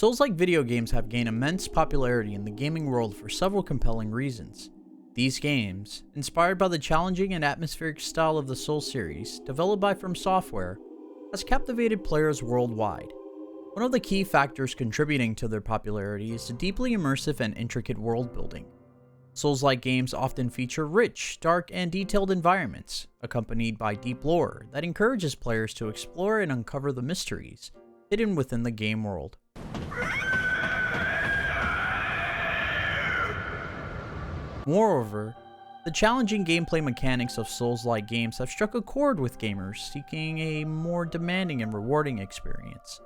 Souls-like video games have gained immense popularity in the gaming world for several compelling reasons. These games, inspired by the challenging and atmospheric style of the Souls series, developed by From Software, has captivated players worldwide. One of the key factors contributing to their popularity is the deeply immersive and intricate world building. Souls-like games often feature rich, dark, and detailed environments, accompanied by deep lore that encourages players to explore and uncover the mysteries hidden within the game world. Moreover, the challenging gameplay mechanics of Souls-like games have struck a chord with gamers seeking a more demanding and rewarding experience.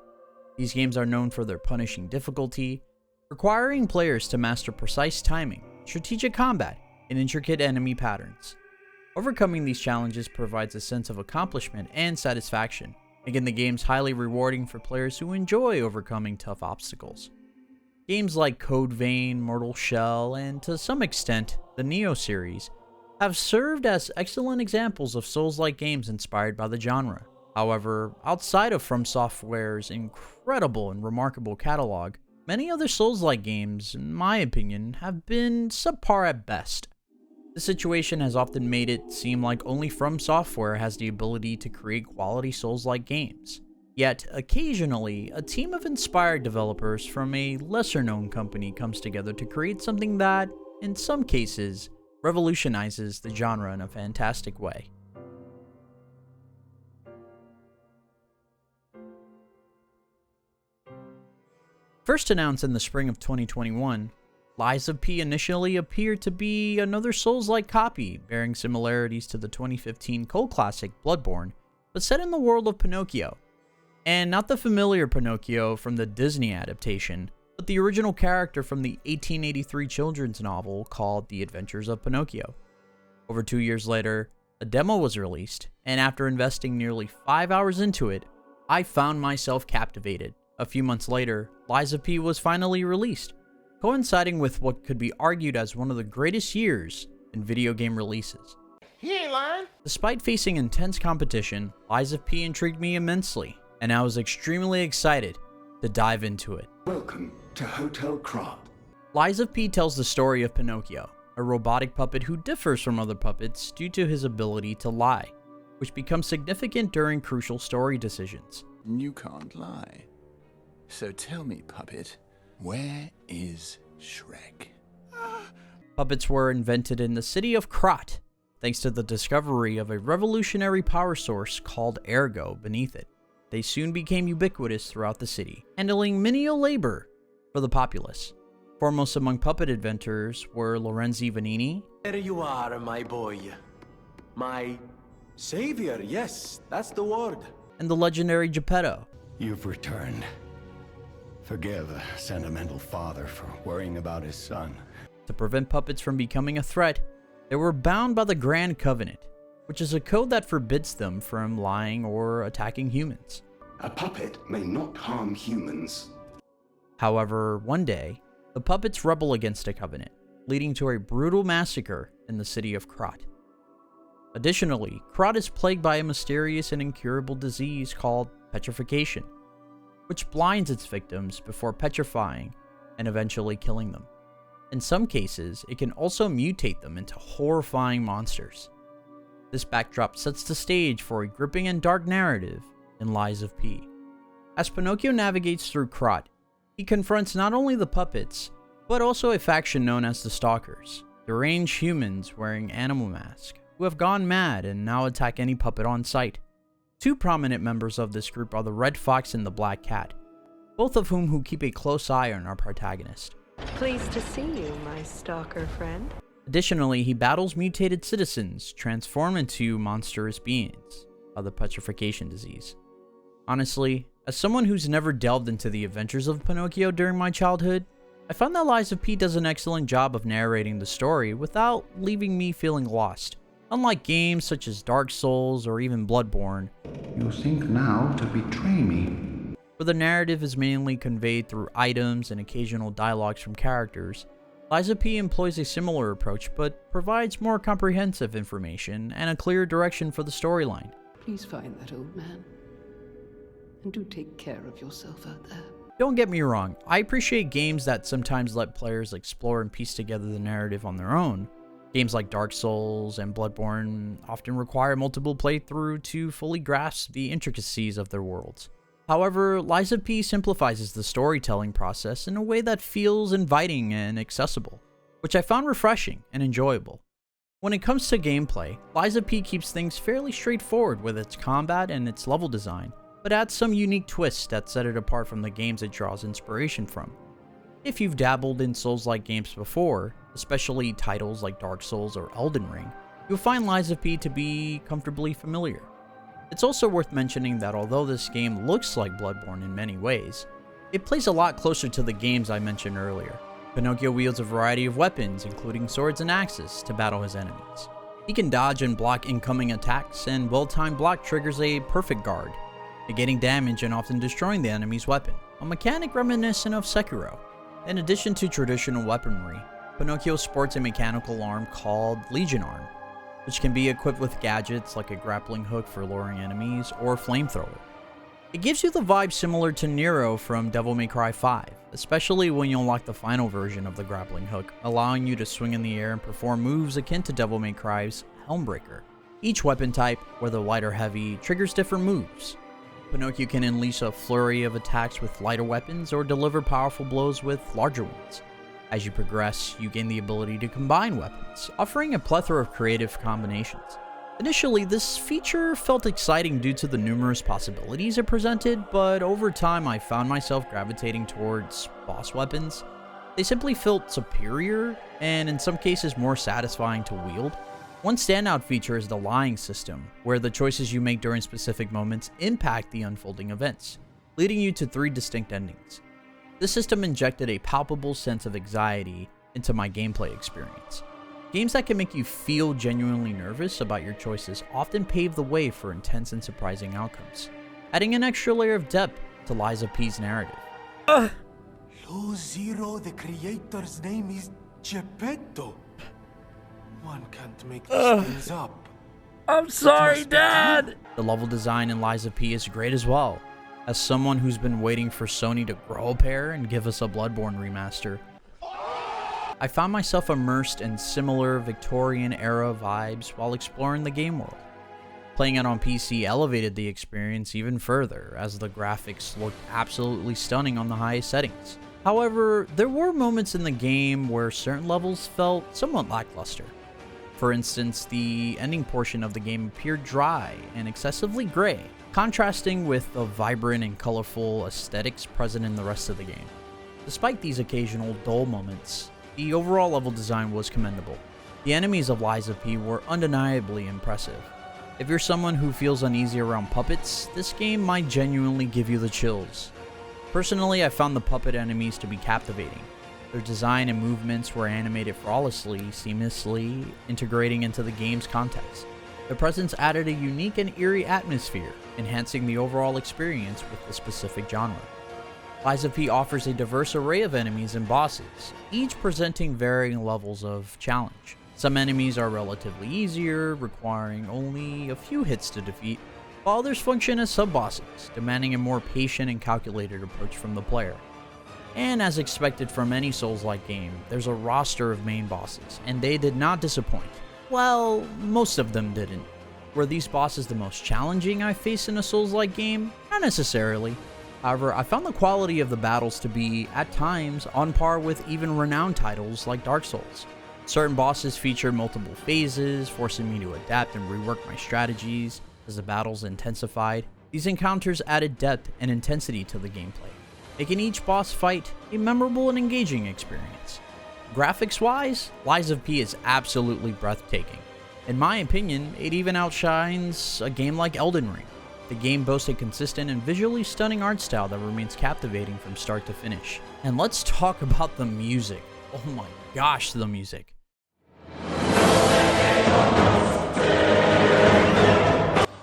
These games are known for their punishing difficulty, requiring players to master precise timing, strategic combat, and intricate enemy patterns. Overcoming these challenges provides a sense of accomplishment and satisfaction, making the games highly rewarding for players who enjoy overcoming tough obstacles. Games like Code Vein, Mortal Shell, and to some extent, the Nioh series, have served as excellent examples of Souls-like games inspired by the genre. However, outside of From Software's incredible and remarkable catalog, many other Souls-like games, in my opinion, have been subpar at best. The situation has often made it seem like only From Software has the ability to create quality Souls-like games. Yet, occasionally, a team of inspired developers from a lesser-known company comes together to create something that, in some cases, revolutionizes the genre in a fantastic way. First announced in the spring of 2021, Lies of P initially appeared to be another Souls-like copy, bearing similarities to the 2015 cult classic Bloodborne, but set in the world of Pinocchio. And not the familiar Pinocchio from the Disney adaptation, but the original character from the 1883 children's novel called The Adventures of Pinocchio. Over 2 years later, a demo was released, and after investing nearly 5 hours into it, I found myself captivated. A few months later, Lies of P was finally released, coinciding with what could be argued as one of the greatest years in video game releases. He ain't lying. Despite facing intense competition, Lies of P intrigued me immensely, and I was extremely excited to dive into it. Welcome to Hotel Krat. Lies of P tells the story of Pinocchio, a robotic puppet who differs from other puppets due to his ability to lie, which becomes significant during crucial story decisions. You can't lie. So tell me, puppet, where is Shrek? Puppets were invented in the city of Krat, thanks to the discovery of a revolutionary power source called Ergo beneath it. They soon became ubiquitous throughout the city, handling menial labor for the populace. Foremost among puppet inventors were Lorenzo Vanini. There you are, my boy. My savior, yes, that's the word. And the legendary Geppetto. You've returned. Forgive a sentimental father for worrying about his son. To prevent puppets from becoming a threat, they were bound by the Grand Covenant, which is a code that forbids them from lying or attacking humans. A puppet may not harm humans. However, one day, the puppets rebel against the Covenant, leading to a brutal massacre in the city of Krat. Additionally, Krat is plagued by a mysterious and incurable disease called petrification, which blinds its victims before petrifying and eventually killing them. In some cases, it can also mutate them into horrifying monsters. This backdrop sets the stage for a gripping and dark narrative in Lies of P. As Pinocchio navigates through Krat, he confronts not only the puppets, but also a faction known as the Stalkers, deranged humans wearing animal masks, who have gone mad and now attack any puppet on sight. Two prominent members of this group are the Red Fox and the Black Cat, both of whom keep a close eye on our protagonist. Pleased to see you, my stalker friend. Additionally, he battles mutated citizens transformed into monstrous beings by the petrification disease. Honestly, as someone who's never delved into the adventures of Pinocchio during my childhood, I find that Lies of P does an excellent job of narrating the story without leaving me feeling lost. Unlike games such as Dark Souls or even Bloodborne, You think now to betray me. where the narrative is mainly conveyed through items and occasional dialogues from characters, Lies of P employs a similar approach but provides more comprehensive information and a clear direction for the storyline. Please find that old man. And do take care of yourself out there. Don't get me wrong, I appreciate games that sometimes let players explore and piece together the narrative on their own. Games like Dark Souls and Bloodborne often require multiple playthrough to fully grasp the intricacies of their worlds. However, Lies of P simplifies the storytelling process in a way that feels inviting and accessible, which I found refreshing and enjoyable. When it comes to gameplay, Lies of P keeps things fairly straightforward with its combat and its level design, but adds some unique twists that set it apart from the games it draws inspiration from. If you've dabbled in Souls-like games before, especially titles like Dark Souls or Elden Ring, you'll find Lies of P to be comfortably familiar. It's also worth mentioning that although this game looks like Bloodborne in many ways, it plays a lot closer to the games I mentioned earlier. Pinocchio wields a variety of weapons, including swords and axes, to battle his enemies. He can dodge and block incoming attacks, and well-timed block triggers a perfect guard, negating damage and often destroying the enemy's weapon, a mechanic reminiscent of Sekiro. In addition to traditional weaponry, Pinocchio sports a mechanical arm called Legion Arm, which can be equipped with gadgets like a grappling hook for luring enemies or flamethrower. It gives you the vibe similar to Nero from Devil May Cry 5, especially when you unlock the final version of the grappling hook, allowing you to swing in the air and perform moves akin to Devil May Cry's Helmbreaker. Each weapon type, whether light or heavy, triggers different moves. Pinocchio can unleash a flurry of attacks with lighter weapons or deliver powerful blows with larger ones. As you progress, you gain the ability to combine weapons, offering a plethora of creative combinations. Initially, this feature felt exciting due to the numerous possibilities it presented, but over time I found myself gravitating towards boss weapons. They simply felt superior, and in some cases more satisfying to wield. One standout feature is the lying system, where the choices you make during specific moments impact the unfolding events, leading you to 3 distinct endings. This system injected a palpable sense of anxiety into my gameplay experience. Games that can make you feel genuinely nervous about your choices often pave the way for intense and surprising outcomes, adding an extra layer of depth to Lies of P's narrative. Lo Zero, the creator's name is Geppetto. One can't make these things up. I'm sorry, Dad! The level design in Lies of P is great as well. As someone who's been waiting for Sony to grow a pair and give us a Bloodborne remaster, I found myself immersed in similar Victorian-era vibes while exploring the game world. Playing it on PC elevated the experience even further, as the graphics looked absolutely stunning on the highest settings. However, there were moments in the game where certain levels felt somewhat lackluster. For instance, the ending portion of the game appeared dry and excessively gray, contrasting with the vibrant and colorful aesthetics present in the rest of the game. Despite these occasional dull moments, the overall level design was commendable. The enemies of Lies of P were undeniably impressive. If you're someone who feels uneasy around puppets, this game might genuinely give you the chills. Personally, I found the puppet enemies to be captivating. Their design and movements were animated flawlessly, seamlessly integrating into the game's context. Their presence added a unique and eerie atmosphere, enhancing the overall experience with the specific genre. Lies of P offers a diverse array of enemies and bosses, each presenting varying levels of challenge. Some enemies are relatively easier, requiring only a few hits to defeat, while others function as sub-bosses, demanding a more patient and calculated approach from the player. And as expected from any Souls-like game, there's a roster of main bosses, and they did not disappoint. Well, most of them didn't. Were these bosses the most challenging I faced in a Souls-like game? Not necessarily. However, I found the quality of the battles to be, at times, on par with even renowned titles like Dark Souls. Certain bosses featured multiple phases, forcing me to adapt and rework my strategies as the battles intensified. These encounters added depth and intensity to the gameplay, making each boss fight a memorable and engaging experience. Graphics-wise, Lies of P is absolutely breathtaking. In my opinion, it even outshines a game like Elden Ring. The game boasts a consistent and visually stunning art style that remains captivating from start to finish. And let's talk about the music. Oh my gosh, the music.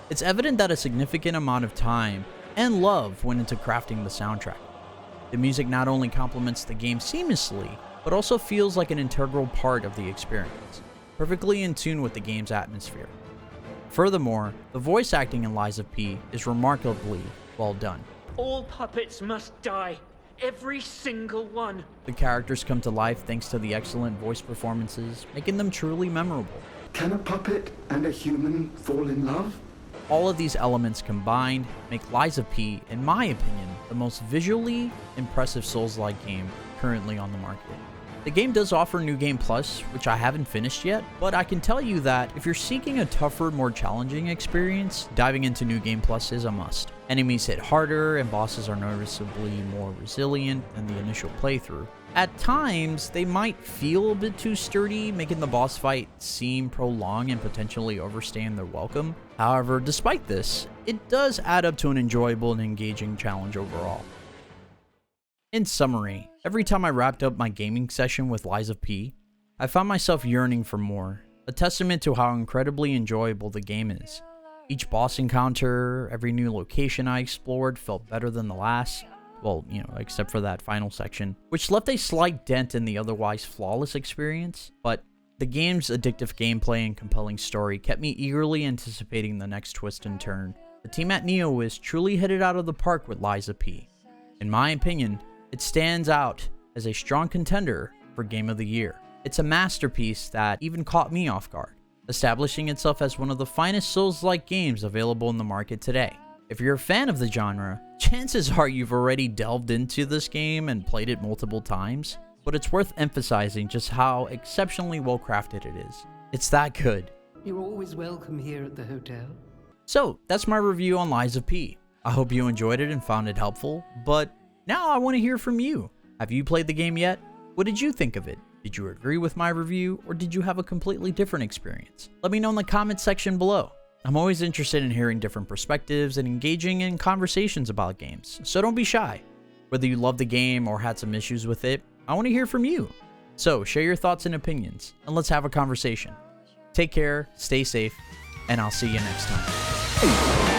It's evident that a significant amount of time and love went into crafting the soundtrack. The music not only complements the game seamlessly, but also feels like an integral part of the experience, perfectly in tune with the game's atmosphere. Furthermore, the voice acting in Lies of P is remarkably well done. All puppets must die. Every single one. The characters come to life thanks to the excellent voice performances, making them truly memorable. Can a puppet and a human fall in love? All of these elements combined make Lies of P, in my opinion, the most visually impressive Souls-like game currently on the market. The game does offer New Game Plus, which I haven't finished yet, but I can tell you that if you're seeking a tougher, more challenging experience, diving into New Game Plus is a must. Enemies hit harder, and bosses are noticeably more resilient than the initial playthrough. At times, they might feel a bit too sturdy, making the boss fight seem prolonged and potentially overstaying their welcome. However, despite this, it does add up to an enjoyable and engaging challenge overall. In summary, every time I wrapped up my gaming session with Lies of P, I found myself yearning for more, a testament to how incredibly enjoyable the game is. Each boss encounter, every new location I explored felt better than the last, well, except for that final section, which left a slight dent in the otherwise flawless experience, but the game's addictive gameplay and compelling story kept me eagerly anticipating the next twist and turn. The team at Neowiz truly hit it out of the park with Lies of P. In my opinion, it stands out as a strong contender for Game of the Year. It's a masterpiece that even caught me off guard, establishing itself as one of the finest Souls-like games available in the market today. If you're a fan of the genre, chances are you've already delved into this game and played it multiple times, but it's worth emphasizing just how exceptionally well crafted it is. It's that good. You're always welcome here at the hotel. So, that's my review on Lies of P. I hope you enjoyed it and found it helpful, but now I want to hear from you. Have you played the game yet? What did you think of it? Did you agree with my review, or did you have a completely different experience? Let me know in the comments section below. I'm always interested in hearing different perspectives and engaging in conversations about games, so don't be shy. Whether you loved the game or had some issues with it, I want to hear from you. So share your thoughts and opinions, and let's have a conversation. Take care, stay safe, and I'll see you next time.